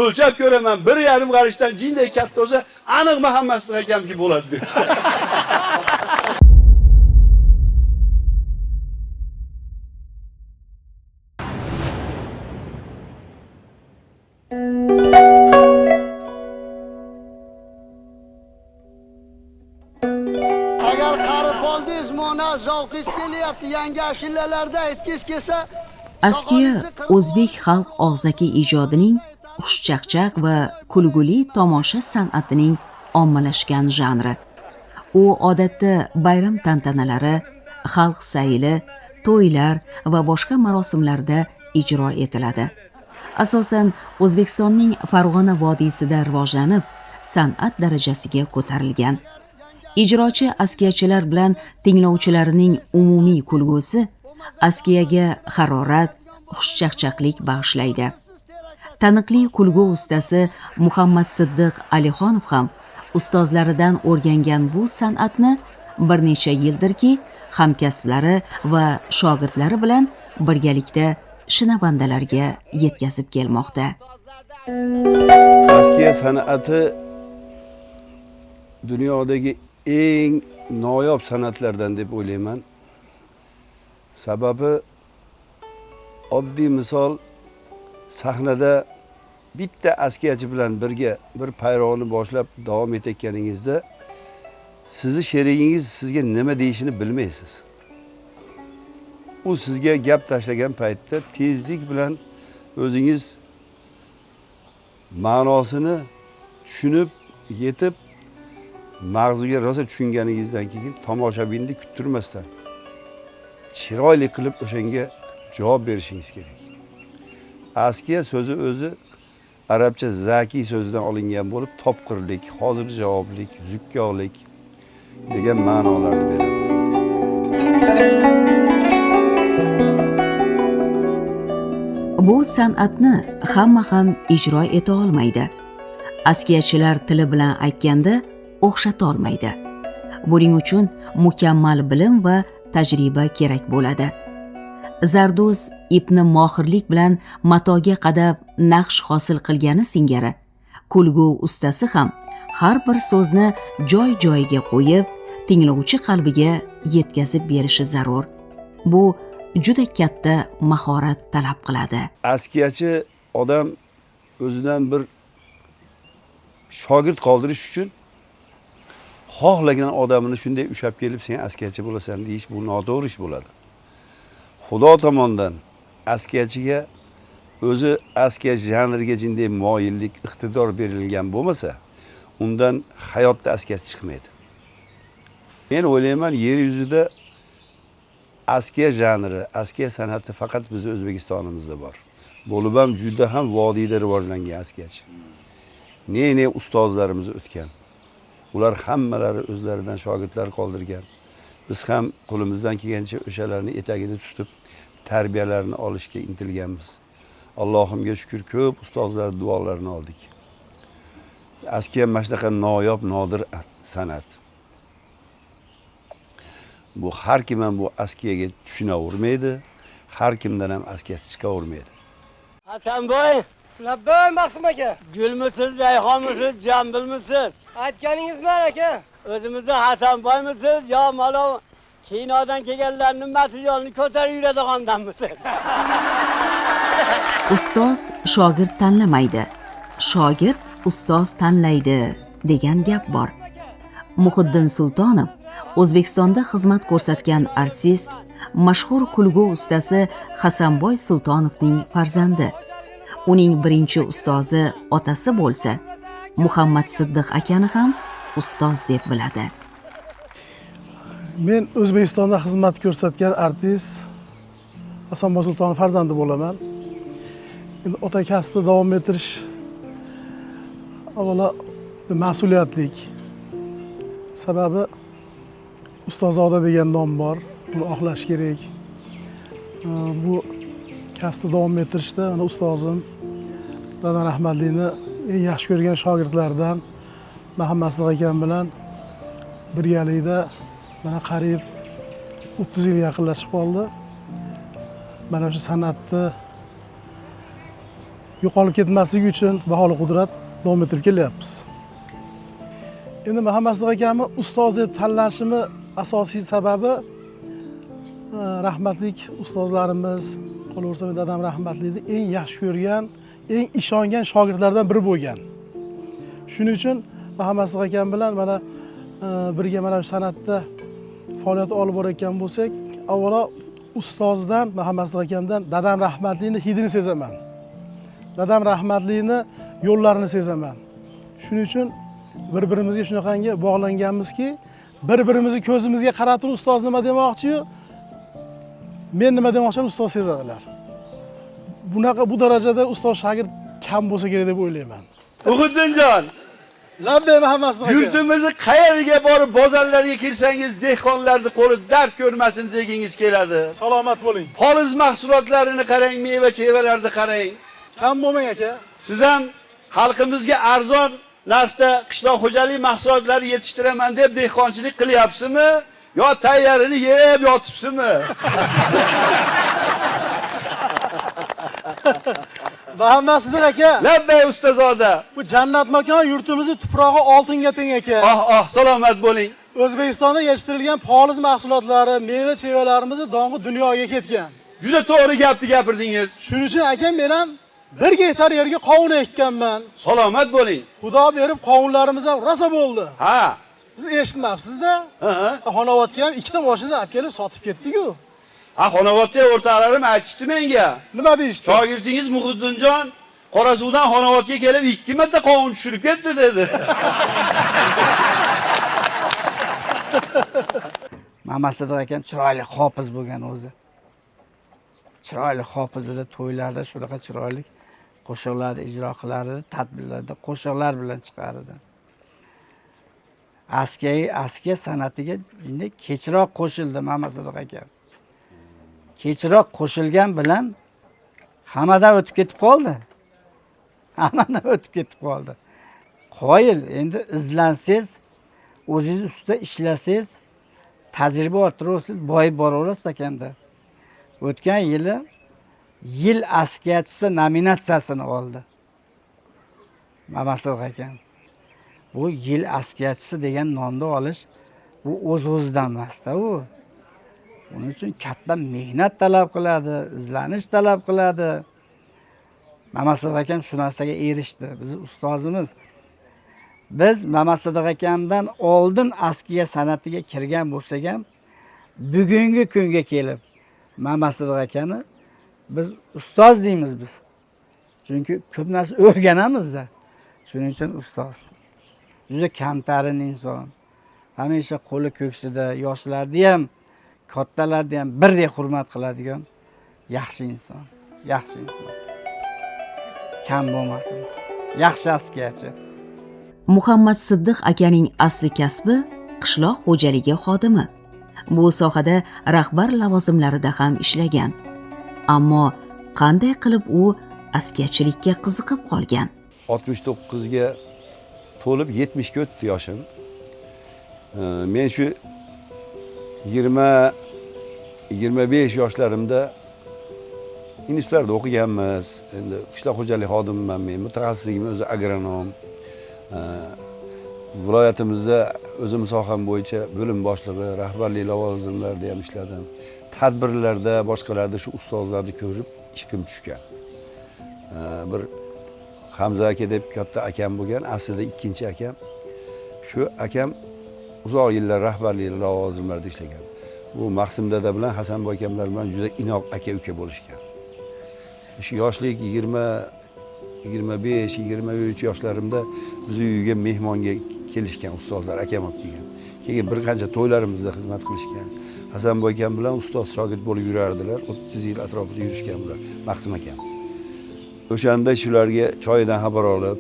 O'lchab ko'raman, 1,5 qarishdan jinday katta bo'lsa, aniq Muhammad Siddiq akamki bo'ladi deb. Agar qarib oldingiz, mana zavqingiz kelyapti, yangi ashillalarda aytgingiz kelsa, Askiya o'zbek xalq og'zaki ijodining xushchaqchaq va kulguli tomosha san'atining ommalashgan janri. U odatda bayram tantanalari, xalq sayli, to'ylar va boshqa marosimlarda ijro etiladi. Asosan O'zbekistonning Farg'ona vodiysida rivojlanib, san'at darajasiga ko'tarilgan. Ijrochi askiyachilar bilan tinglovchilarining umumiy kulgusi askiyaga harorat, xushchaqchaqlik bag'ishlaydi. Taniqli kulgu ustasi Muhammad Siddiq Alixonov ham ustozlaridan o'rgangan bu san'atni bir necha yildirki hamkasblari va shogirdlari bilan birgalikda shinabandalarga yetkazib kelmoqda. Askiya san'ati dunyodagi eng noyob san'atlardan deb o'ylayman. Sababi oddiy misol sahnada bitta askiyachi bilan birga bir payroni boshlab davom etayotganingizda sizni sherigingiz sizga nima deyishini bilmaysiz. U sizga gap tashlagan paytda tezlik bilan o'zingiz ma'nosini tushunib yetib mag'ziga rosa tushunganingizdan keyin tomoshabinni kuttirmasdan chiroyli qilib o'shanga javob berishingiz kerak. Askiya so'zi o'zi arabcha zaki so'zidan olingan bo'lib, topqirlik, hozir javoblik, zukkolik degan ma'nolarni beradi. Bu san'atni hamma ham ijro eta olmaydi. Askiyachilar tili bilan aytganda o'xshata olmaydi. Buning uchun mukammal bilim va tajriba kerak bo'ladi. Zardo'z ipni mohirlik bilan matoga qadab naqsh hosil qilgani singari, kulgu ustasi ham har bir so'zni joy-joyiga qo'yib, tinglovchi qalbiga yetkazib berishi zarur. Bu juda katta mahorat talab qiladi. Askiyachi odam o'zidan bir shogird qoldirish uchun xohlagan odamini shunday ushab kelib sen askiyachi bo'lasan deyish bu noto'g'ri ish bo'ladi. Xudo tomonidan askiyachiga o'zi askiya janriga jinday moyillik, iqtidor berilgan bo'lmasa, undan hayotda askiyachi chiqmaydi. Men o'ylayman, yer yuzida askiya janri, askiya san'ati faqat bizning O'zbekistonimizda bor. Bo'lib ham juda ham vodiyda rivojlangan askiyachi. Ne ustozlarimiz o'tgan. Ular hammalari o'zlaridan shogirdlar qoldirgan. Biz ham qo'limizdan kelgancha o'shalarni etagini tutib tarbiyalarini olishga intilganmiz. Allohimga shukr, ko'p ustozlar duolarini oldik. Askiya mana shunaqa noyob, nodir san'at. Bu har kim ham bu askiyaga tushunavermaydi, har kimdan ham askiyachi chiqavermaydi. Hasanboy, Labboy Maqsim aka. gulmisiz, rayhonmisiz, jambilmisiz? Aytganingiz bor aka. O'zimizni Hasanboymisiz yo malov kinodan kelganlarning materialini ko'tarib yuradigandanmisiz? Ustoz shogird tanlamaydi, shogird ustoz tanlaydi degan gap bor. Muhiddin Sultonov O'zbekistonda xizmat ko'rsatgan artist, mashhur kulgu ustasi Hasanboy Sultonovning farzandi. Uning birinchi ustozi otasi bo'lsa, Muhammad Siddiq akani ham ustoz deb biladi. Men O'zbekistonda xizmat ko'rsatgan artist Hasanboy Sultonov farzandi bo'laman. Endi ota kasbida davom ettirish avvalo mas'uliyatlik. Sababi ustozoda degan nom bor, uni oqlash kerak. Bu kasbda davom ettirishda ana ustozim Dada Rahmatlikni eng yaxshi ko'rgan shogirdlaridan Muhammad Siddiq akam bilan birgalikda mana qariyb 30 yil yaqinlashib qoldi. Mana shu san'atni yo'qolib ketmasligi uchun baholi qudrat davom ettirib kelyapmiz. Endi Muhammadsidiq akamni ustoz deb tanlashimni asosiy sababi rahmatlik ustozlarimiz, qolaversa dadam rahmatlikni eng yaxshi ko'rgan, eng ishongan shogirdlardan biri bo'lgan. Shuning uchun Muhammadsidiq akam bilan mana birga mana shu san'atda faoliyat olib borayotgan bo'lsak, avvalo ustozdan, Muhammadsidiq akamdan dadam rahmatlikni hidini sezaman. Dadam rahmatlikni yo'llarini sezaman. Shuning uchun bir-birimizga shunaqangi bog'langanmizki, bir-birimizni ko'zimizga qarab turib ustoz nima demoqchi-yu, men nima demoqchiman ustoz sezadilar. Bunaqa bu darajada ustoz shogird kam bo'lsa kerak deb o'ylayman. Muhiddinjon, Labbay Muhammadsidiq aka. yurtimizni qayerga borib bozorlarga kirsangiz, dehqonlarning qo'li dard ko'rmasin degingiz keladi. Salomat bo'ling. Poliz mahsulotlarini qarang, meva-chevalarni qarang. Kam bo'lmang aka. Siz ham xalqimizga arzon narxda qishloq xo'jalik mahsulotlari yetishtiraman deb dehqonchilik qilyapsizmi? Yo tayyorini yeb yotibsizmi? Muhammadsidiq aka. Labbay ustozoda. Bu jannat makon yurtimizning tuprog'i oltinga teng aka. Salomat bo'ling. O'zbekistonda yetishtirilgan poliz mahsulotlari, meva-chevalarimiz dong'i dunyoga ketgan. Juda to'g'ri gapni gapirdingiz. Shuning uchun aka men ham 1 gektar yerga qovun ekkanman. Salomat bo'ling. Xudo berib qovunlarimiz ham rosa bo'ldi. Ha. Siz eshitmabsiz-da? Ha. Xonavatga ham 2 ta mashina olib kelib sotib ketdik-ku. Xonavatga o'rtalarim aytishdi menga. Nima deyishdi? Shogirdingiz Muhiddinjon Qorasuvdan Xonavatga kelib 2 marta qovun tushirib ketdi dedi. Muhammadsidiq akam chiroyli hofiz bo'lgan o'zi. Chiroyli hofiz edi, to'ylarda shunaqa chiroyli qo'shiqlarni ijro qilardi, tadbirlarda qo'shiqlar bilan chiqardi. Askiya san'atiga endi kechroq qo'shildi Muhammadsidiq akam. Kechroq qo'shilgan bilan hammadan o'tib ketib qoldi. Hammadan o'tib ketib qoldi. Qoyil, endi izlansangiz, o'zingiz ustida ishlasangiz, tajriba orttirasiz, boyib boraverasiz ekanda. O'tgan yili yil askiyachisi nominatsiyasini oldi. Muhammadsidiq akam. Bu yil askiyachisi degan nomni olish bu o'z-o'zidan emas-da u. Buning uchun katta mehnat talab qiladi, izlanish talab qiladi. Muhammadsidiq akam shu narsaga erishdi. Bizning ustozimiz. Biz Muhammadsidiq akamdan oldin askiya san'atiga kirgan bo'lsak ham, bugungi kunga kelib Muhammadsidiq akani biz ustoz deymiz biz. Chunki ko'p narsa o'rganamiz-da. Shuning uchun ustoz. Juda kamtarin inson. Hamisha qo'li ko'ksida, yoshlarni ham, kattalarni ham birdek hurmat qiladigan yaxshi inson. Yaxshi inson. Kam bo'lmasin. Yaxshi askiyachi. Muhammadsidiq akaning asli kasbi qishloq xo'jaligi xodimi. Bu sohada rahbar lavozimlarida ham ishlagan. Ammo qanday qilib u askiyachilikka qiziqib qolgan? 69 ga to'lib 70 ga o'tdi yoshim. Men shu 20-25 yoshlarimda institutlarda o'qiganmiz. Endi qishloq xo'jaligi xodimiman men. Mutaxassisligim o'zi agronom. Viloyatimizda o'zim soham bo'yicha bo'lim boshlig'i, rahbarlik lavozimlarida ham ishladim. Tadbirlarda, boshqalarda shu ustozlarni ko'rib ishqim tushgan. Bir Hamza aka deb katta akam bo'lgan, aslida ikkinchi akam. Shu akam uzoq yillar rahbarlik lavozimlarida ishlagan. Bu Maqsim dada bilan Hasanboy akamlar bilan juda inoq aka-uka bo'lishgan. Shu yoshlik 25-23 yoshlarimda biz uyga mehmonga kelishgan ustozlar, akam olib kelgan. Keyin bir qancha to'ylarimizda xizmat qilishgan. Hasanboy akam bilan ustoz shogird bo'lib yurardilar. 30 yil atrofida yurishgan ular, Maqsim akam. O'shanda shularga choydan xabar olib,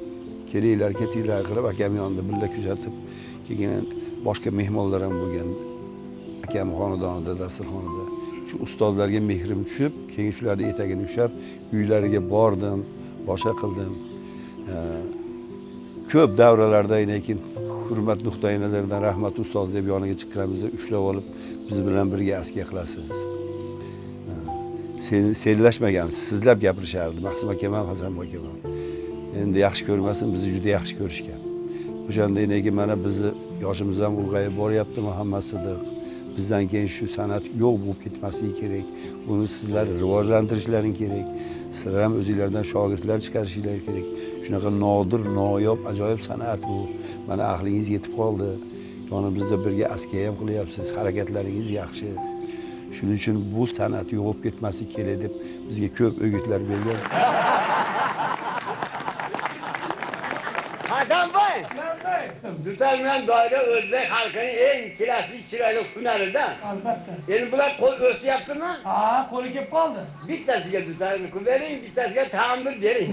kelinglar, ketinglar qilib akam yonida birga kuzatib, keyin boshqa mehmonlar ham bo'lgan. Akam xonadonida, dasturxonida. Shu ustozlarga mehrim tushib, keyin shularni etagini ushlab, uylariga bordim, boshqa qildim. Ko'p davralarda lekin hurmat nuqtai nazaridan rahmat ustoz deb yoniga chiqqanimizda ushlab olib, biz bilan birga askiya qilasiz. serlashmagan, sizlab gapirishardi. Maqsim akam ham, Hasan akam ham. Endi yaxshi ko'rmasin, bizni juda yaxshi ko'rishgan. O'shanda nega mana bizni yoshimiz ham ulg'ayib boryapti, Muhammad Sidiq. Bizdan keyin shu san'at yo'q bo'lib ketmasligi kerak. Buni sizlar rivojlantirishlaring kerak. Sizlar ham o'zingizlardan shogirdlar chiqarishingiz kerak. Shunaqa nodir, noyob, ajoyib san'at bu. Mana aqlingiz yetib qoldi. Yonimizda birga askiya ham qilyapsiz. Harakatlaringiz yaxshi. Shuning uchun bu san'at yo'qolib ketmasligi kerak deb bizga ko'p o'gitlar bergan. Hasanboy! Dutal bilan doira o'zbek xalqining eng klassik chiroyli hunaridan. Albatta. Endi bular qo'l o'syaptimi? Ha, qo'li kelib qoldi. Bittasiga dutalni qilib bering, bittasiga ta'mir bering.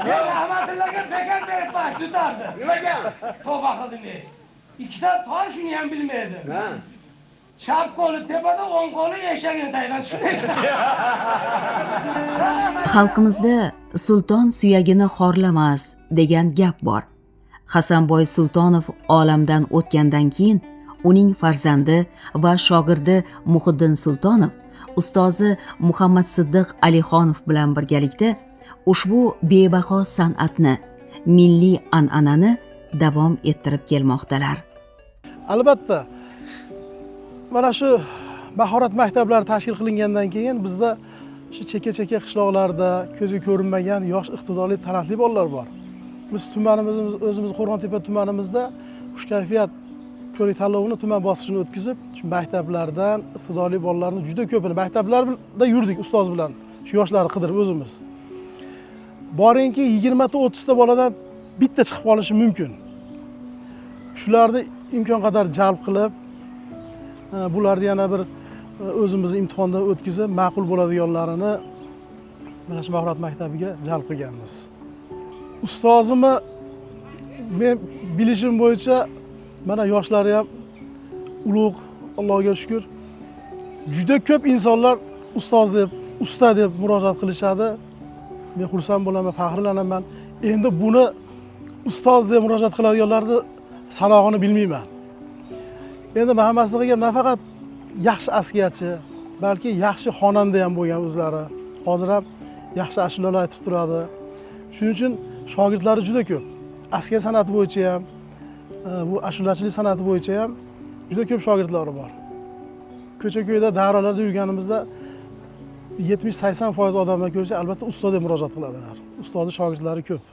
Men rahmatullaga bekor beribman, tutardi. Nimaga? Tavba qildim men. Ikkita tor shuni ham bilmaydi. Ha. Chap qo'li tepada, o'ng qo'li eshagini taydan tushdi. Xalqimizda sulton suyagini xorlamas degan gap bor. Hasanboy Sultonov olamdan o'tgandan keyin uning farzandi va shogirdi Muhiddin Sultonov ustozi Muhammad Siddiq Alixonov bilan birgalikda ushbu bebaho san'atni, milliy an'anani davom ettirib kelmoqdalar. Albatta mana shu mahorat maktablari tashkil qilingandan keyin bizda shu chekka qishloqlarda ko'zga ko'rinmagan yosh iqtidorli talantli bolalar bor. Biz o'zimiz Qo'rg'ontepa tumanimizda xushkayfiyat ko'rik tanlovini tuman bosqichini o'tkazib, shu maktablardan iqtidorli bolalarni juda ko'pini maktablarda yurdik ustoz bilan. Shu yoshlarni qidirib o'zimiz. Boringki 20 ta 30 ta boladan bitta chiqib qolishi mumkin. Shularni imkon qadar jalb qilib, bularni yana bir o'zimiz imtihondan o'tkazib, ma'qul bo'ladiganlarini mana shu mahorat maktabiga jalb qilganmiz. Ustozimni men bilishim bo'yicha mana yoshlari ham ulug', Allohga shukr. Juda ko'p insonlar ustoz deb, usta deb murojaat qilishadi. Men xursand bo'laman, faxrlanaman. Endi buni ustoz deb murojaat qiladiganlarni sanog'ini bilmayman. Endi Muhammad Sidiq ham nafaqat yaxshi askiyachi, balki yaxshi xonanda ham bo'lgan o'zlari. Hozir ham yaxshi ashulalar aytib turadi. Shuning uchun shogirdlari juda ko'p. Askiya san'ati bo'yicha ham, bu ashulachilik san'ati bo'yicha ham juda ko'p shogirdlari bor. Ko'cha-ko'yda davralarda yurganimizda 70-80% odamlar ko'rsa albatta ustoz deb murojaat qiladilar. Ustozni shogirdlari ko'p.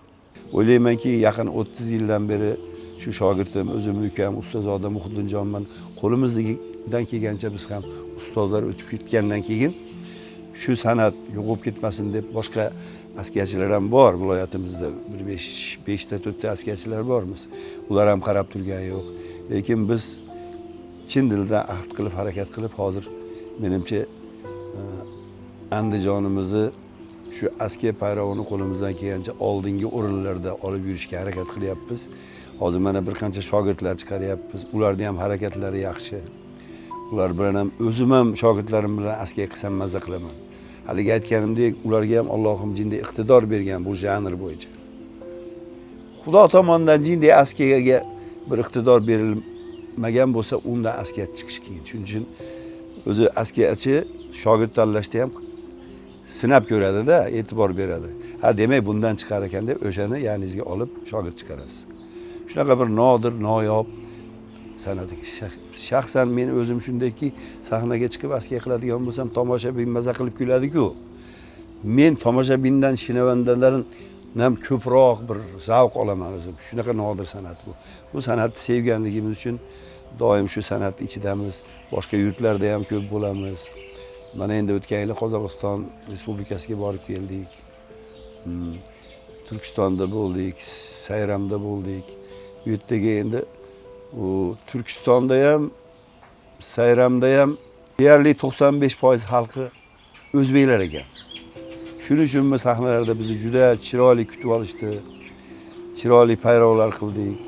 O'ylaymanki, yaqin 30 yildan beri shu shogirdim, o'zim ukam, ustozodam Muhiddinjonman. Qo'limizdan kelgancha biz ham ustozlar o'tib ketgandan keyin shu san'at yo'qolib ketmasin deb boshqa askiyachilar ham bor viloyatimizda. 5 ta 4 ta askiyachilar bormiz. Ular ham qarab turgani yo'q. Lekin biz chin dildan ahd qilib, harakat qilib hozir menimcha Andijonimizni shu askiya bayroqini qo'limizdan kelgancha oldingi o'rinlarda olib yurishga harakat qilyapmiz. Hozir mana bir qancha shogirdlar chiqaryapmiz. Ularning ham harakatlari yaxshi. Ular bilan ham o'zim ham shogirdlarim bilan askiya qilsam mazza qilaman. Haligi aytganimdek, ularga ham Allohim jinday iqtidor bergan bu janr bo'yicha. Xudo tomonidan jinday askiyaga bir iqtidor berilmagan bo'lsa, undan askiya chiqish qiyin. Shuning uchun o'zi askiyachi shogird tanlashda ham sinab ko'radi-da, e'tibor beradi. Ha, demak bundan chiqar ekan deb o'shani ya'ningizga olib shogird chiqarasiz. Shunaqa bir nodir, noyob san'at. Shaxsan men o'zim shundayki, sahnaga chiqib askiya qiladigan bo'lsam, tomoshabin maza qilib kuladi-ku. Men tomoshabindan shinavandalarimdan ko'proq bir zavq olaman o'zim. Shunaqa nodir san'at bu. Bu san'atni sevganligimiz uchun doim shu san'at ichidamiz. Boshqa yurtlarda ham ko'p bo'lamiz. Mana endi o'tgan yil Qozog'iston Respublikasiga borib keldik. Turkistonda bo'ldik, Sayramda bo'ldik. Bu yerdagi endi Turkistonda ham, Sayramda ham deyarli 95% xalqi o'zbeklar ekan. Shuning uchun sahnalarda bizni juda chiroyli kutib olishdi. Chiroyli bayroqlar qildik.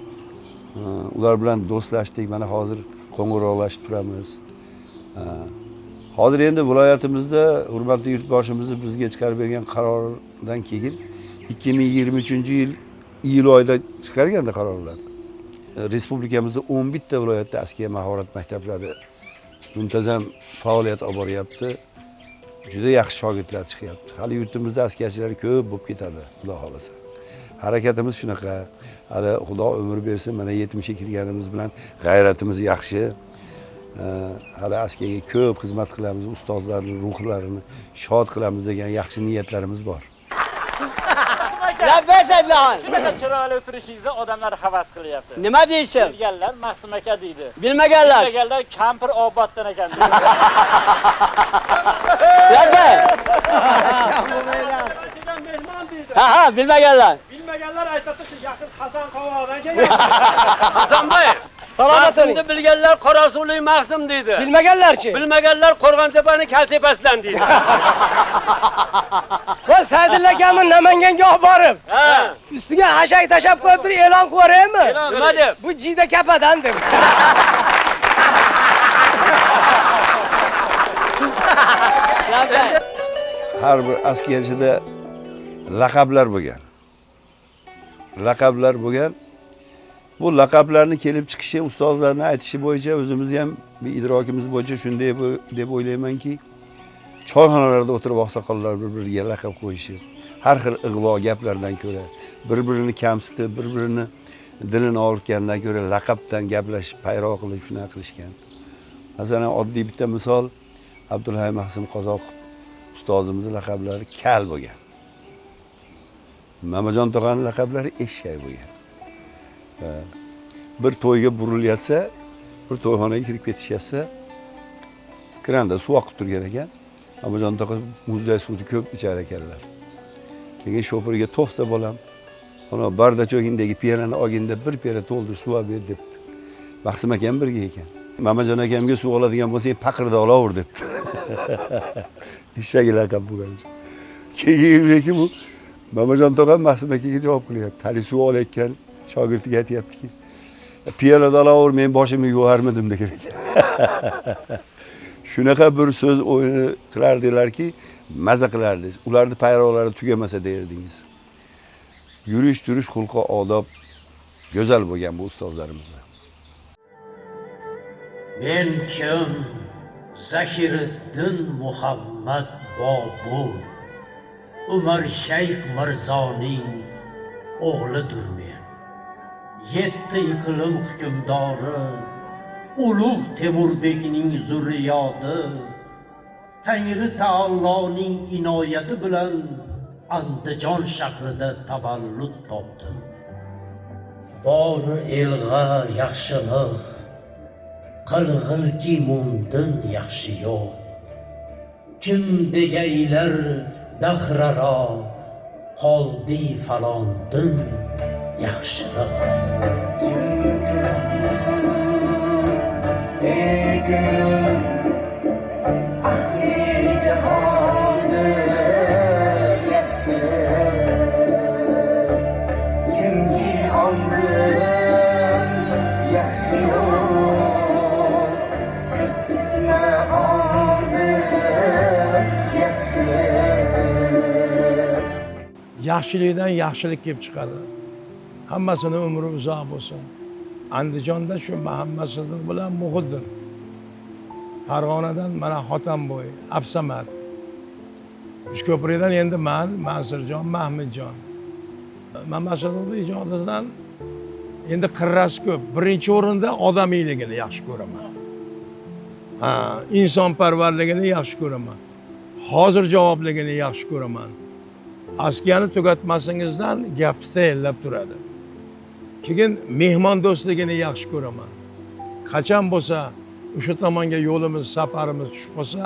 Ular bilan do'stlashdik. Mana hozir qo'ng'iroqlashib turamiz. Hozir endi viloyatimizda hurmatli yurtboshimiz bizga chiqarib bergan qarordan keyin 2023-yil iyul oyida chiqarganda qarorlar. respublikamizda 11 ta viloyatda askar mahorat maktablari muntazam faoliyat olib boryapti. Juda yaxshi shogirdlar chiqyapti. Hali yurtimizda askarchilar ko'p bo'lib ketadi, xudo xolasa. Harakatimiz shunaqa. Hali Xudo umr bersin, mana 70 ga kirganimiz bilan g'ayratimiz yaxshi. Hali askarga ko'p xizmat qilamiz, ustozlarning ruhlarini shod qilamiz degan yaxshi niyatlarimiz bor. Shunaqa chiroyli o'tirishingizda odamlar havas qilyapti. Nima deyishim? Bilganlar Mahsim aka deydi. Bilmaganlar. Bilmaganlar Kampir Oboddan ekan deydi. Labbay. Ha, bilmaganlar. Bilmaganlar aytadi shu yaqin Hasan qovoqdan kelgan. Hasanboy. Mahsimni bilganlar Qorasuvli Mahsim deydi. Bilmaganlarchi? Bilmaganlar Qo'rg'ontepaning Kaltepasidan deydi. Va Saidilla akamni Namanganga olib borib, ustiga hashak tashab qo'yib turib e'lon qilib yuboraymi? Nima deb? Bu jiyda kapadan deb. Har bir askarchida laqablar bo'lgan. Laqablar bo'lgan. Bu laqablarni kelib chiqishi, ustozlarning aytishi bo'yicha o'zimiz ham bir idrokimiz bo'yicha shunday deb o'ylaymanki, choyxonalarda o'tirib oqsoqollar bir-biriga laqab qo'yishi, har xil ig'vo gaplardan ko'ra, bir-birini kamsitib, bir-birini dilini olgandan ko'ra laqabdan gaplashib, payro qilib shunaqa qilishgan. Masalan, oddiy bitta misol, Abdulhay Mahsim Qozoqov ustozimizning laqablari kal bo'lgan. Mamajon tog'aning laqablari eshak bo'lgan. Bir to'yga burilyapsa, bir to'yxonaga kirib ketishyapsa, kranda suv oqib turgan ekan. Mamajon tog'a muzday suvni ko'p ichar ekanlar. Keyin shopirga to'xta bolam. Ana bardachog'indagi piyolani olginda bir piyola to'ldir suv ber debdi. Mahsim akam birga ekan. Mamajon akamga suv oladigan bo'lsang, paqirda olaver debdi. Eshak laqab bo'lgan. Keyin bu Mamajon tog'a Mahsim akaga javob qilyapti. Hali suv olayotgan shogirdiga aytayaptiki, piyolada olaver, men boshimni yuvarmidim degan ekan. Shunaqa bir so'z o'yini qilardilarki, maza qilardingiz. Ularni payrolari tugamasa derdingiz. Yurish, turish, xulq-u odob go'zal bo'lgan bu ustozlarimizda. Men kim? Zakiriddin Muhammad Bobur. Umar Shayx Mirzoning o'g'lidir men. 7 iqlim hukmdori, ulug' Temurbekning zurriyoti, Tangri Taoloning inoyati bilan Andijon shahrida tavallud topdim. Bori elg'a yaxshilik, qilg'ilki mumdin yaxshi yo'q. Kim degaylar dahraro, qoldi falondin yaxshilik. Kim kurablar, begim, ahli jahonni yaxshilik. Kimki ondin yaxshi yo'q, qiz tutma ondin yaxshilik. Yaxshilikdan yaxshilik kelib chiqadi. Hammasini umri uzoq bo'lsin. Andijonda shu Muhammad Sidiq bilan Muhiddin. Farg'onadan mana Xotamboy, Absamat. Uchko'prikdan endi Mansurjon, Mahmudjon. Muhammad Sidiqning ijodidan endi qirrasi ko'p. Birinchi o'rinda odamiyligini yaxshi ko'raman. Insonparvarligini yaxshi ko'raman. Hozir javobligini yaxshi ko'raman. Askarni tugatmasingizdan gapni tayyorlab turadi. Keyin mehmon do'stligini yaxshi ko'raman. Qachon bo'lsa o'sha tomonga yo'limiz, safarimiz tushib qolsa,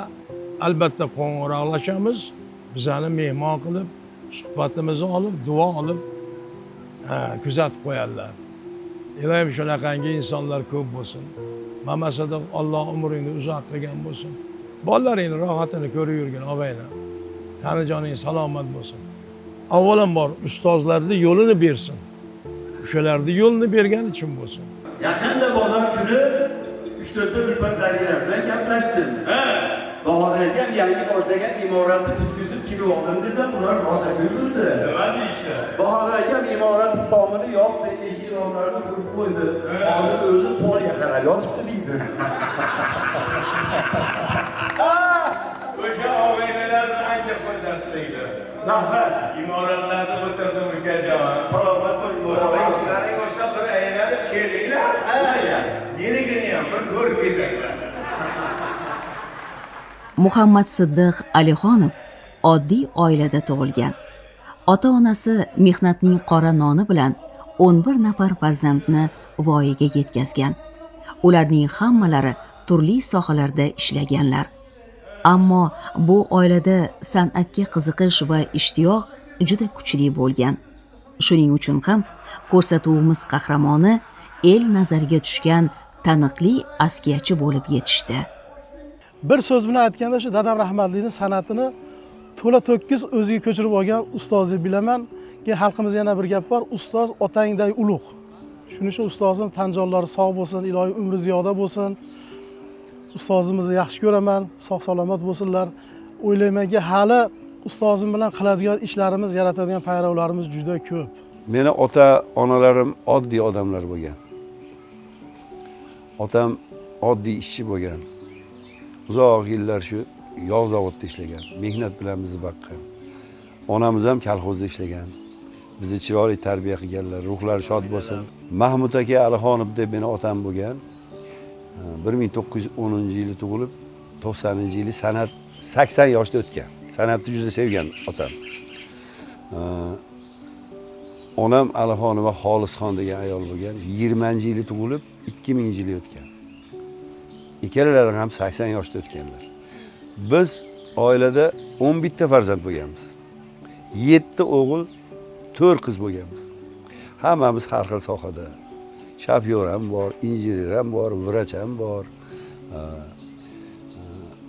albatta qo'ng'iroqlashamiz, bizani mehmon qilib, suhbatimizni olib, duo olib, kuzatib qo'yadilar. Ilohim shunaqangi insonlar ko'p bo'lsin. Mamasada Alloh umringni uzoq qilgan bo'lsin. Bolalaringning rohatini ko'rib yurgin, og'aylar. Tanijoning salomat bo'lsin. Avvalambor ustozlarning yo'lini bersin. O'shalarning yo'lini bergani uchun bo'lsin. Yaqinda bozor kuni 3-4 ulfatlarlar bilan gaplashdim. Bahodir akam yangi boshlagan imoratni bitkizib kelib oldim desam, ular rosa kuldi. Nima deyishdi? Bahodir akam imorat tomini yopdi, eshik nonlarni qurib qo'ydi. Hozir o'zi polga qarab yotibdi deydi. O'sha og'aynilar ancha foydasiligdi. Rahmat. Imoratlarni bitirdim ukajon. Salomat bo'ling. O'g'aylaring bo'lsa bir aylanib kelinglar. Menigini ham bir ko'rib ketinglar. Muhammad Siddiq Alixonov oddiy oilada tug'ilgan. Ota-onasi mehnatning qora noni bilan 11 nafar farzandni voyaga yetkazgan. Ularning hammalari turli sohalarda ishlaganlar. Ammo bu oilada san'atga qiziqish va ishtiyoq juda kuchli bo'lgan. Shuning uchun ham ko'rsatuvimiz qahramoni el nazariga tushgan taniqli askiyachi bo'lib yetishdi. Bir so'z bilan aytganda shu dadam rahmatlining san'atini to'la to'kis o'ziga ko'chirib olgan ustoz deb bilaman. Keyin xalqimizda yana bir gap bor, ustoz otangday ulug'. Shuning uchun ustozim tan jonlari sog' bo'lsin, ilohiy umri ziyoda bo'lsin. Ustozimizni yaxshi ko'raman, sog' salomat bo'lsinlar. O'ylaymanki, hali ustozim bilan qiladigan ishlarimiz, yaratadigan payravlarimiz juda ko'p. Meni ota-onalarim oddiy odamlar bo'lgan. Otam oddiy ishchi bo'lgan. Uzoq yillar shu yog' zavodda ishlagan, mehnat bilan bizni baqqan. Onamiz ham kolxozda ishlagan. Bizni chiroyli tarbiya qilganlar, ruhlari shod bo'lsin. Mahmud aka Alixonov deb meni otam bo'lgan. 1910-yili tug'ilib, 90-yili san'at 80 yoshda o'tgan. San'atni juda sevgan otam. Onam Alixonova Xolisxon degan ayol bo'lgan. 20-yili tug'ilib, 2000-yili o'tgan. Ikkalari ham 80 yoshda o'tganlar. Biz oilada 11 ta farzand bo'lganmiz. 7 o'g'il, 4 qiz bo'lganmiz. Hammamiz har xil sohada. Shofyor ham bor, injener ham bor, vrach ham bor.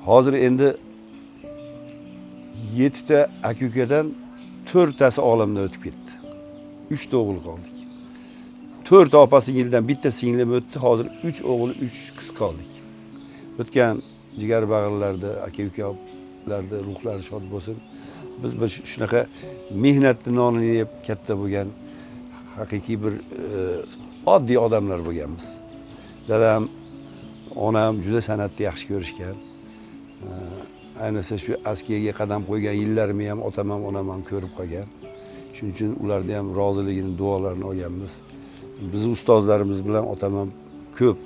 Hozir endi 7 ta aka-ukadan 4 tasi olamdan o'tib ketdi. 3 ta o'g'il qoldik. 4 opa-singildan bitta singlim o'tdi. Hozir 3 o'g'il, 3 qiz qoldik. O'tgan jigar bag'irlarda, aka-ukalarda ruhlari shod bo'lsin. Biz shunaqa mehnatni nonini yeb katta bo'lgan haqiqiy bir oddiy odamlar bo'lganmiz. Dadam, onam juda san'atni yaxshi ko'rishgan. Ayniqsa shu askiyaga qadam qo'ygan yillarimni ham otam ham onam ham ko'rib qolgan. Shuning uchun ularni ham roziligini, duolarini olganmiz. Bizning ustozlarimiz bilan otam ham ko'p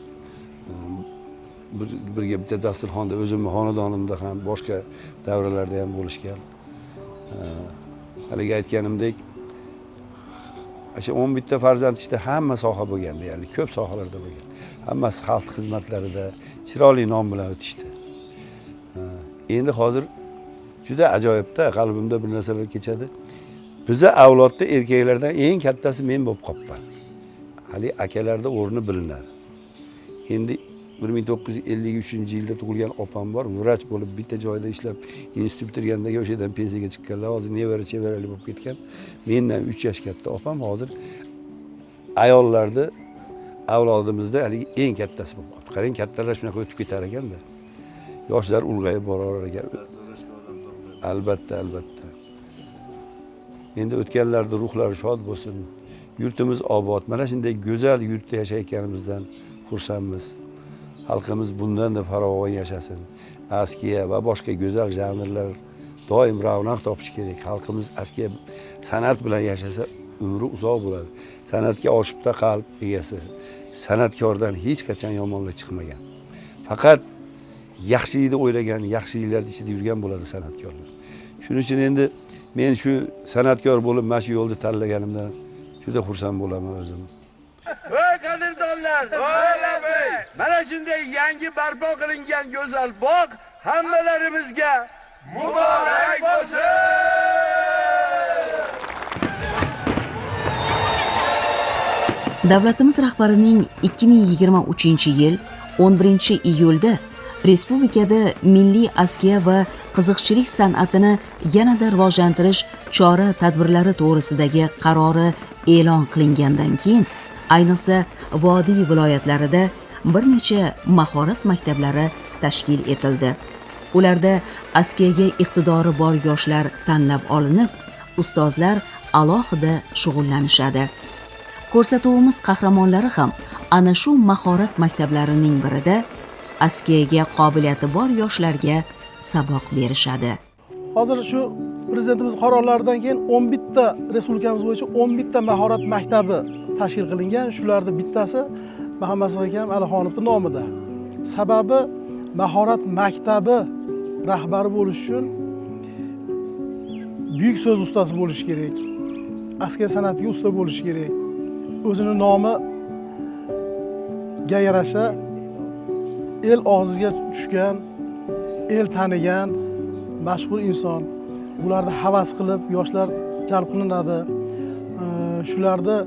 birga bitta dasturxonda o'zimning xonadonimda ham boshqa davralarda ham bo'lishgan. Haligi aytganimdek, o'sha 11 ta farzand ichida hamma soha bo'lgan, ya'ni ko'p sohalarda bo'lgan. Hammasi xalq xizmatlarida chiroyli nom bilan o'tishdi. Endi hozir juda ajoyibda, qalbimda bir narsalar kechadi. Bizning avlodda erkaklardan eng kattasi men bo'lib qolibman. Hali akalarda o'rni bilinadi. Endi 1953-yilda tug'ilgan opam bor, vrach bo'lib bitta joyda ishlab, institut bitirgandagi o'sha yerdan pensiyaga chiqqanlar, hozir nevara-chevarali bo'lib ketgan. Mendan 3 yosh katta opam hozir ayollarda avlodimizda hali eng kattasi bo'lib qoldi. Qarang, kattalar shunaqa o'tib ketar ekanda. Yoshlar ulg'ayib borar ekan. Albatta, albatta. Endi o'tganlarning ruhlari shod bo'lsin. Yurtimiz obod. Mana shunday go'zal yurtda yashayotganimizdan xursandmiz. Xalqimiz bundan-da farovon yashasin. Askiya va boshqa go'zal janrlar doim ravnaq topishi kerak. Xalqimiz askiya san'at bilan yashasa, umri uzoq bo'ladi. San'atga oshibda qalb egasi. San'atkordan hech qachon yomonlik chiqmagan. Faqat yaxshilikni o'ylagan, yaxshiliklarning ichida yurgan bo'ladi san'atkorlar. Shuning uchun endi men shu san'atkor bo'lib, mana shu yo'lni tanlaganimdan juda xursand bo'laman o'zim. Voy qadrdonlar, mana shunday yangi barpo qilingan go'zal bog' hammalarimizga muborak bo'lsin. Davlatimiz rahbarining 2023-yil 11-iyulda respublikada milliy askiya va qiziqchilik san'atini yanada rivojlantirish chora-tadbirlari to'g'risidagi qarori e'lon qilingandan keyin, ayniqsa vodiy viloyatlarida bir necha mahorat maktablari tashkil etildi. Ularda askiyaga iqtidori bor yoshlar tanlab olinib, ustozlar alohida shug'ullanishadi. Ko'rsatuvimiz qahramonlari ham ana shu mahorat maktablarining birida askiyaga qobiliyati bor yoshlarga saboq berishadi. Hozir shu prezidentimiz qarorlaridan keyin 11 ta respublikamiz bo'yicha 11 ta mahorat maktabi tashkil qilingan. Shularning bittasi Muhammad Sig'akam Alixonovning nomida. Sababi mahorat maktabi rahbari bo'lish uchun buyuk so'z ustasi bo'lish kerak. Askar san'atiga usta bo'lish kerak. O'zini nomiga yarasha el og'ziga tushgan, el tanigan mashhur inson. Bularni havas qilib yoshlar jalb qilinadi. Shularni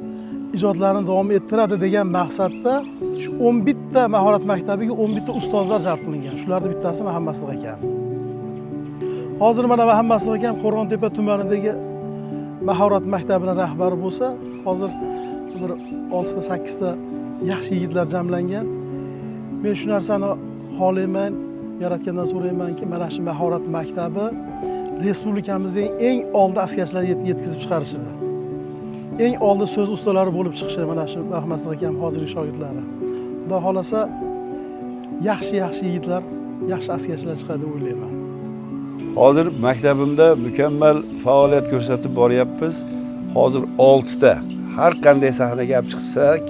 ijodlarini davom ettiradi degan maqsadda shu 11 ta mahorat maktabiga 11 ta ustozlar jalb qilingan. Shularning bittasi Muhammad Sig'akam. Hozir mana Muhammad Sig'akam Qo'rg'ontepa tumanidagi mahorat maktabining rahbari bo'lsa, hozir bir 6 ta 8 ta yaxshi yigitlar jamlangan. Men shu narsani xohlayman, yaratgandan so'raymanki, mana shu mahorat maktabi respublikamizning eng oldi askarchilarga yetkazib chiqarishidi. Eng oldi so'z ustalari bo'lib chiqishi mana shu Muhammad Sig'akam hozirgi shogirdlari. Xudo xolasa yaxshi yigitlar, yaxshi askarchilar chiqadi deb o'ylayman. Hozir maktabimda mukammal faoliyat ko'rsatib boryapmiz. Hozir 6 ta har qanday sahnaga olib chiqsak,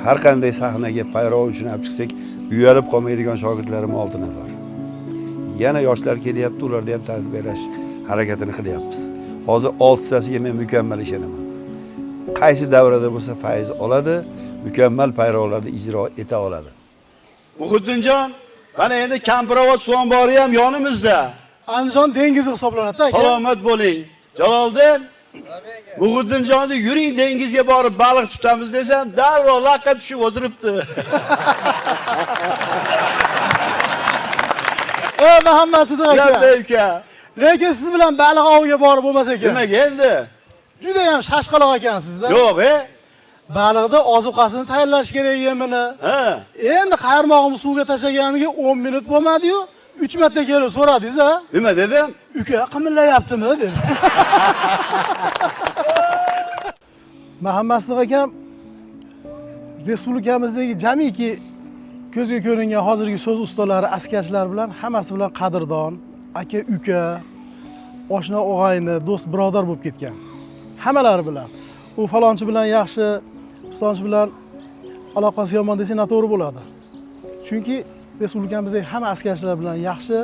har qanday sahnaga payrov uchun olib chiqsak, uyalib qolmaydigan shogirdlarim 6 nafar. Yana yoshlar kelyapti, ularga ham tarbiyalash harakatini qilyapmiz. Hozir 6 tasiga men mukammal ishonaman. Qaysi davrada bo'lsa fayz oladi, mukammal payrovlarni ijro eta oladi. Muhiddinjon, mana endi Kampirobod suv ombori ham yonimizda. Andijon dengizi hisoblanadi aka. Salomat bo'ling. Jaloliddin, Muhiddinjonni yuring dengizga borib baliq tutamiz desam, darrov laqqa tushib o'tiribdi. Muhammad Sig'akam. Aka. Lekin siz bilan baliq oviga borib bo'lmas ekan. Nimaga endi? Juda ham shashqaloq ekansizda. Yo'q, Baliqni ozuqasini tayyorlash kerak yemini. Endi qayrmog'imni suvga tashlaganiga 10 minut bo'lmadi-yu, 3 marta kelib so'radingiz-a? Nima dedim? Uka qimillayaptimi dedim. Muhammad Sig'akam respublikamizdagi jamiki ko'zga ko'ringan hozirgi so'z ustalari, askarchilar bilan hammasi bilan qadrdon, aka, uka, oshna og'ayni, do'st, birodar bo'lib ketgan. Hammalari bilan. U falonchi bilan yaxshi, pistonchi bilan aloqasi yomon desa noto'g'ri bo'ladi. Chunki respublikamizda hamma askarchilar bilan yaxshi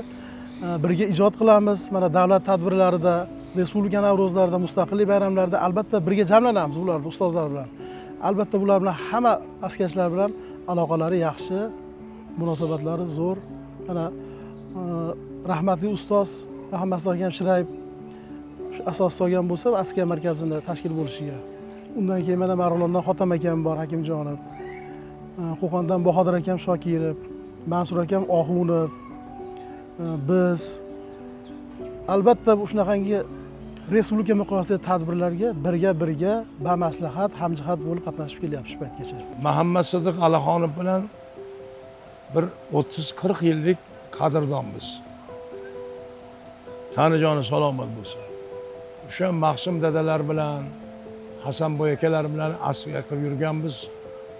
birga ijod qilamiz. Mana davlat tadbirlarida, respublika navro'zlarida, mustaqillik bayramlarida albatta birga jamlanamiz ular ustozlar bilan. Albatta bular bilan hamma askarchilar bilan aloqalari yaxshi, munosabatlari zo'r. Mana rahmatli ustoz Muhammad Sig'akam Shirayev asos solgan bo'lsa, askar markazini tashkil bo'lishiga. Undan keyin mana Marg'ilondan Xotam akam bor, Hakimjonov. Qo'qondan Bahodir akam Shokirov, Mansur akam Ohunov. Biz albatta shunaqangi respublika miqyosidagi tadbirlarga birga bamaslahat, hamjihat bo'lib qatnashib kelyapmiz shu paytgacha. Muhammad Sidiq Alixonov bilan bir 30-40 yillik qadrdonmiz. Tanijoni salomat bo'lsin. O'sha Mahsum dadalar bilan, Hasanboy akalar bilan askiya qilib yurganmiz.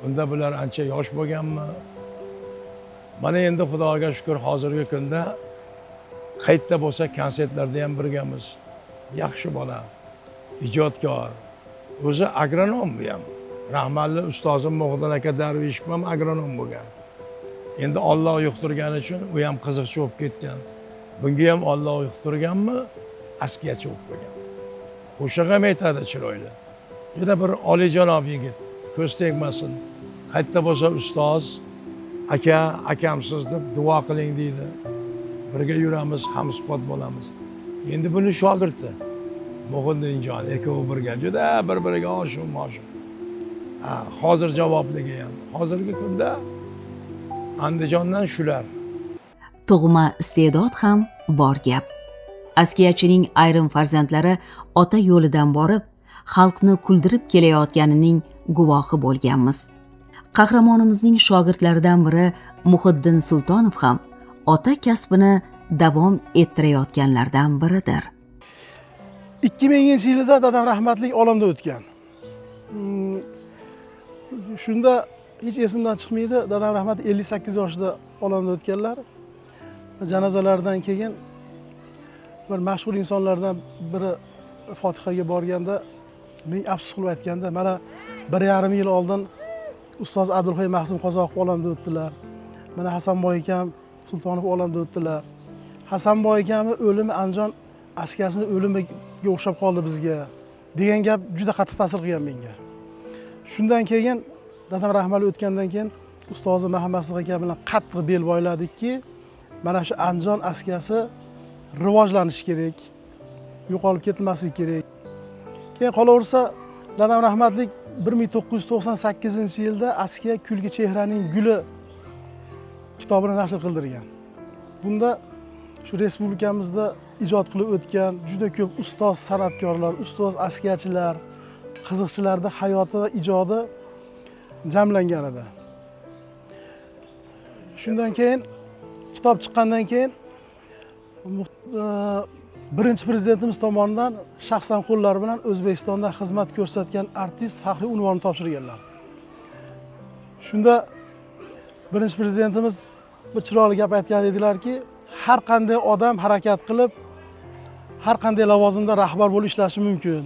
Unda bular ancha yosh bo'lganmi? Mana endi Xudoga shukr hozirgi kunda qaytda bo'lsa konsertlarda ham birgamiz. Yaxshi bola, ijodkor, o'zi agronom bu ham. Rahmatli ustozim Mo'g'din aka Darvishov ham agronom bo'lgan. Endi Alloh yuqtirgani uchun u ham qiziqchi bo'lib ketgan. Bunga ham Alloh yuqtirganmi, askiyachi bo'lib qolgan. Qo'shiq ham aytadi chiroyli. Juda bir oliyjanob yigit, ko'z tegmasin. Qaytda bo'lsa ustoz, aka, akamsiz deb duo qiling deydi. Birga yuramiz, hamsuhbat bo'lamiz. Endi buni shogirdi Mo'g'dinjon ikkovi birga juda bir-biriga oshiq-moshiq. Hozir javobligi ham. Hozirgi kunda Andijondan shular. Tug'ma iste'dod ham bor gap. Askiyachining ayrim farzandlari ota yo'lidan borib, xalqni kuldirib kelayotganining guvohi bo'lganmiz. Qahramonimizning shogirdlaridan biri Muhiddin Sultonov ham ota kasbini davom ettirayotganlardan biridir. 2000-yilda dadam rahmatli olamdan o'tgan. Shunda hech esimdan chiqmaydi. Dadam rahmat 58 yoshida olamdan o'tganlar. Janozalardan keyin bir mashhur insonlardan biri Fotihaga borganda men afsus qilib aytganda, mana 1,5 yil oldin ustoz Abdulhay Mahsim Qozoqov olamdan o'tdilar. Mana Hasanboy akam Sultonov olamdan o'tdilar. Hasanboy akamning o'limi Andijon askarisining o'limiga o'xshab qoldi bizga degan gap juda qattiq ta'sir qilgan menga. Shundan keyin dadam rahmatli o'tgandan keyin ustozi Muhammad Sidiq aka bilan qattiq bel boyladikki, mana shu Andijon askarisi rivojlanishi kerak, yo'qolib ketmasligi kerak. Keyin qolaversa, dadam rahmatlik 1998-yilda Askiya kulgi chehraning guli kitobini nashr qildirgan. Bunda shu respublikamizda ijod qilib o'tgan juda ko'p ustoz san'atkorlar, ustoz askiyachilar, qiziqchilarning hayoti va ijodi jamlangan edi. Shundan keyin kitob chiqqandan keyin birinchi prezidentimiz tomonidan shaxsan qo'llari bilan O'zbekistonda xizmat ko'rsatgan artist faxriy unvonini topshirganlar. Shunda birinchi prezidentimiz bir chiroyli gap aytgan edilarki, har qanday odam harakat qilib, har qanday lavozimda rahbar bo'lib ishlashi mumkin.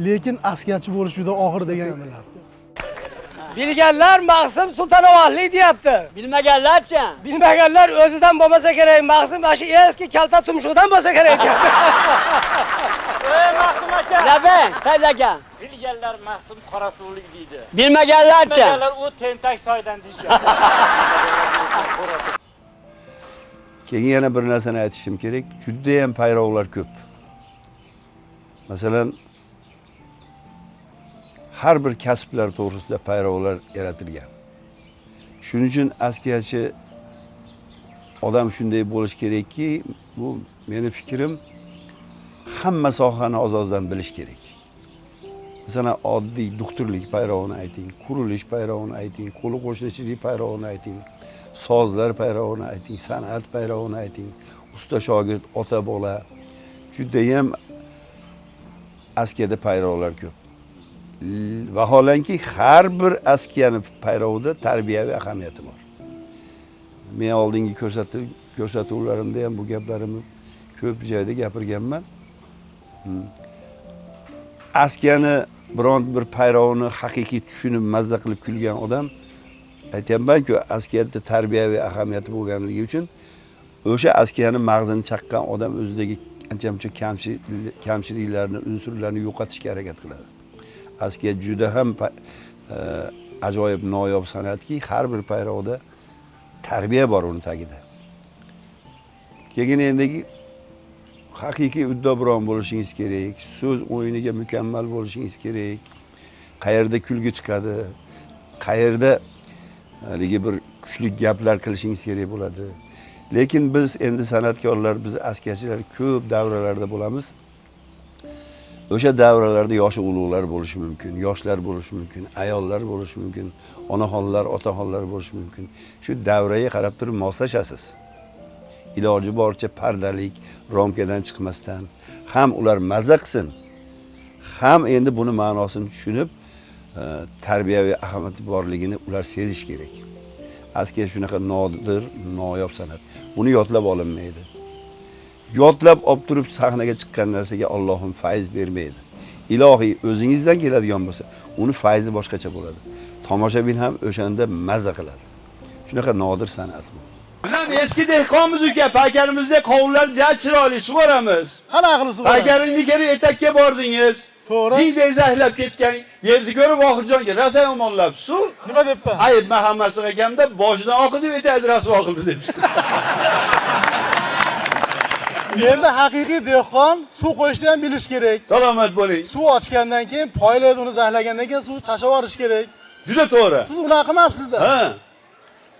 Lekin askarchi bo'lish juda og'ir deganlar. Bilganlar Maqsim Sultonovallik deyapti. Bilmaganlarcha? Bilmaganlar o'zidan bo'lmasa kerak. Maqsim mana shu eski kalta tumshuqdan bo'lsa kerak ekan. Ey Maqsim aka. Labang, saylagan. Bilganlar Maqsim Qorasuvlik deydi. Bilmaganlarcha? Bilmaganlar u tentak soydan deyishgan. Keyin yana bir narsani aytishim kerak. Juda ham payrovlar ko'p. Masalan, har bir kasblar to'g'risida payrovlar yaratilgan. Shuning uchun askiyachi odam shunday bo'lish kerakki, bu meni fikrim, hamma sohani oz-ozdan bilish kerak. Masalan, oddiy doktorlik payrovini ayting, qurilish payrovini ayting, qo'li qo'shnichilik payrovini ayting, sozlar payrovini ayting, san'at payrovini ayting, usta shogird, ota bola, juda ham askiyada payrovlar ko'p. Vaholanki har bir askiyani payrovida tarbiyaviy ahamiyati bor. Men oldingi ko'rsatuvlarimda ham bu gaplarimni ko'p joyda gapirganman. Askiyani biron bir payrovini haqiqiy tushunib mazza qilib kulgan odam, aytayapman-ku, askiyada tarbiyaviy ahamiyati bo'lganligi uchun o'sha askiyani mag'zini chaqqan odam o'zidagi ancha-muncha kamchiliklarni, unsurlarni yo'qotishga harakat qiladi. Askiya juda ham ajoyib noyob san'atki, har bir payrovda tarbiya bor uni tagida. Keyin endi haqiqiy uddaburon bo'lishingiz kerak, so'z o'yiniga mukammal bo'lishingiz kerak. Qayerda kulgi chiqadi, qayerda haligi bir kuchli gaplar qilishingiz kerak bo'ladi. Lekin biz endi san'atkorlar, biz askiyachilar ko'p davralarda bo'lamiz. O'sha davralarda yoshi ulug'lar bo'lishi mumkin, yoshlar bo'lishi mumkin, ayollar bo'lishi mumkin, onaxonlar, otaxonlar bo'lishi mumkin. Shu davraga qarab turib moslashasiz. Iloji boricha pardalik, romkadan chiqmasdan ham ular mazza qilsin, ham endi buni ma'nosini tushunib, tarbiyaviy ahamiyati borligini ular sezish kerak. Askiya shunaqa nodir, noyob san'at. Buni yodlab olinmaydi. Yodlab olib turib sahnaga chiqqan narsaga Allohim fayz bermaydi. Ilohiy o'zingizdan keladigan bo'lsa, uni fayzi boshqacha bo'ladi. Tomoshabin ham o'shanda mazza qiladi. Shunaqa nodir san'at bu. Ham eski dehqonmiz uka, paykarimizda qovunlar juda chiroyli sug'oramiz. Qanaqini sug'oramiz? Paykaringizni kelib etakka bordingiz. To'g'ri. Diyday zahlab ketgan yerni ko'rib oxirjonga rosa yomonlab suv. Nima debman? Ayb Muhammad akamda boshidan oqizib etadi rasvo qildi debsiz. Endi haqiqiy dehqon suv qo'yishni ham bilish kerak. Salomat bo'ling. Suv ochgandan keyin, poylaydi uni zahlagandan keyin suv tashlab yuborish kerak. Juda to'g'ri. Siz unaqa qilmabsiz-da. Ha.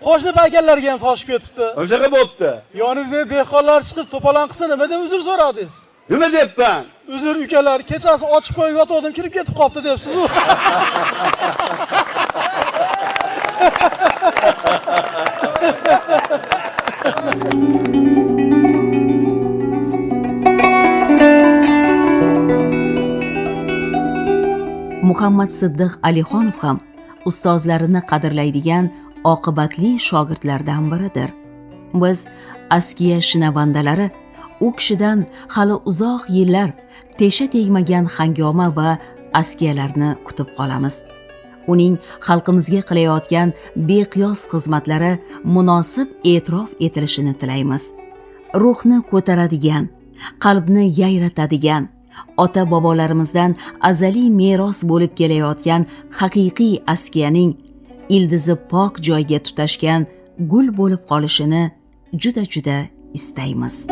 Qo'shni paykallarga ham toshib ketibdi. O'shaqa bo'pti. Yoningizda dehqonlar chiqib to'polon qilsa nima deb uzr so'radingiz? Nima debman? Uzr ukalar, kechasi ochib qo'yib yotgandim, kirib ketib qopti debsiz. Muhammad Siddiq Alixonov ham ustozlarini qadrlaydigan oqibatli shogirdlardan biridir. Biz askiya shinavandalari u kishidan hali uzoq yillar tesha tegmagan hangoma va askiyalarni kutib qolamiz. Uning xalqimizga qilayotgan beqiyos xizmatlari munosib e'tirof etilishini tilaymiz. Ruhni ko'taradigan, qalbni yayratadigan, ota bobolarimizdan azaliy meros bo'lib kelayotgan haqiqiy askiyaning ildizi pok joyga tutashgan gul bo'lib qolishini juda istaymiz.